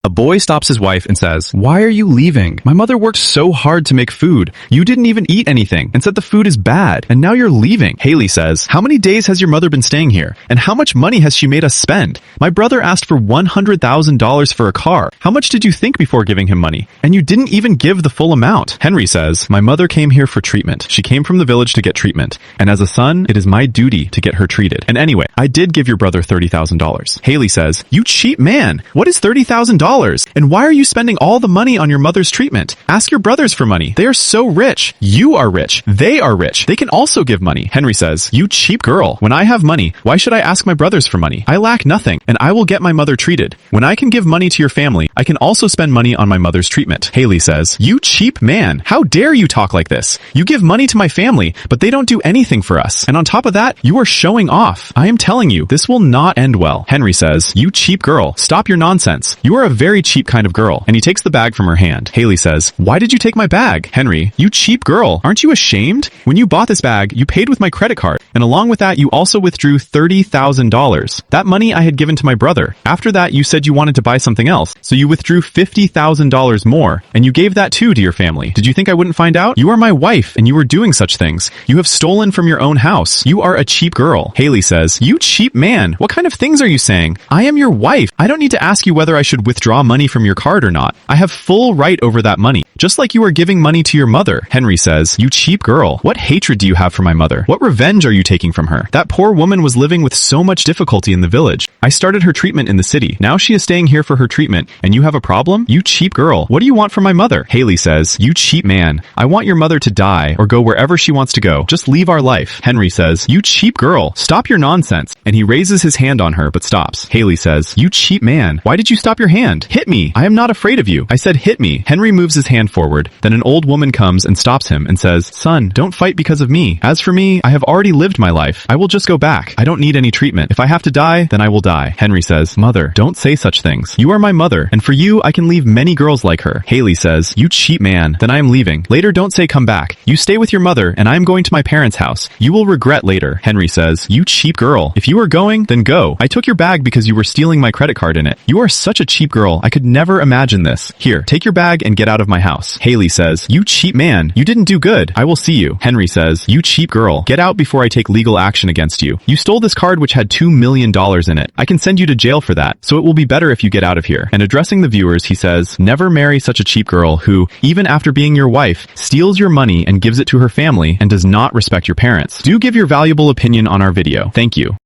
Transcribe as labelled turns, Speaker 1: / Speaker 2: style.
Speaker 1: A boy stops his wife and says, "Why are you leaving? My mother worked so hard to make food. You didn't even eat anything and said the food is bad, and now you're leaving." Haley says, "How many days has your mother been staying here? And how much money has she made us spend? My brother asked for $100,000 for a car. How much did you think before giving him money? And you didn't even give the full amount." Henry says, "My mother came here for treatment. She came from the village to get treatment. And as a son, it is my duty to get her treated. And anyway, I did give your brother $30,000. Haley says, "You cheap man. What is $30,000? And why are you spending all the money on your mother's treatment? Ask your brothers for money. They are so rich. You are rich. They are rich. They can also give money." Henry says, "You cheap girl. When I have money, why should I ask my brothers for money? I lack nothing, and I will get my mother treated. When I can give money to your family, I can also spend money on my mother's treatment." Haley says, "You cheap man. How dare you talk like this? You give money to my family, but they don't do anything for us. And on top of that, you are showing off. I am telling you, this will not end well." Henry says, "You cheap girl. Stop your nonsense. You are a very cheap kind of girl." And he takes the bag from her hand. Haley says, "Why did you take my bag?" Henry, "You cheap girl. Aren't you ashamed? When you bought this bag, you paid with my credit card. And along with that, you also withdrew $30,000. That money I had given to my brother. After that, you said you wanted to buy something else. So you withdrew $50,000 more, and you gave that too to your family. Did you think I wouldn't find out? You are my wife, and you were doing such things. You have stolen from your own house. You are a cheap girl." Haley says, "You cheap man. What kind of things are you saying? I am your wife. I don't need to ask you whether I should withdraw money from your card or not. I have full right over that money. Just like you are giving money to your mother." Henry says, "You cheap girl. What hatred do you have for my mother? What revenge are you taking from her? That poor woman was living with so much difficulty in the village. I started her treatment in the city. Now she is staying here for her treatment, and you have a problem? You cheap girl. What do you want from my mother?" Haley says, "You cheap man. I want your mother to die or go wherever she wants to go. Just leave our life." Henry says, "You cheap girl. Stop your nonsense." And he raises his hand on her but stops. Haley says, "You cheap man. Why did you stop your hand? Hit me. I am not afraid of you. I said hit me." Henry moves his hand forward. Then an old woman comes and stops him and says, "Son, don't fight because of me. As for me, I have already lived my life. I will just go back. I don't need any treatment. If I have to die, then I will die." Henry says, "Mother, don't say such things. You are my mother, and for you, I can leave many girls like her." Haley says, "You cheap man. Then I am leaving. Later, don't say come back. You stay with your mother, and I am going to my parents' house. You will regret later." Henry says, "You cheap girl. If you are going, then go. I took your bag because you were stealing my credit card in it. You are such a cheap girl. I could never imagine this. Here, take your bag and get out of my house." Haley says, "You cheap man. You didn't do good. I will see you." Henry says, "You cheap girl. Get out before I take legal action against you. You stole this card which had $2 million in it. I can send you to jail for that, so it will be better if you get out of here." And addressing the viewers, he says, "Never marry such a cheap girl who, even after being your wife, steals your money and gives it to her family and does not respect your parents." Do give your valuable opinion on our video. Thank you.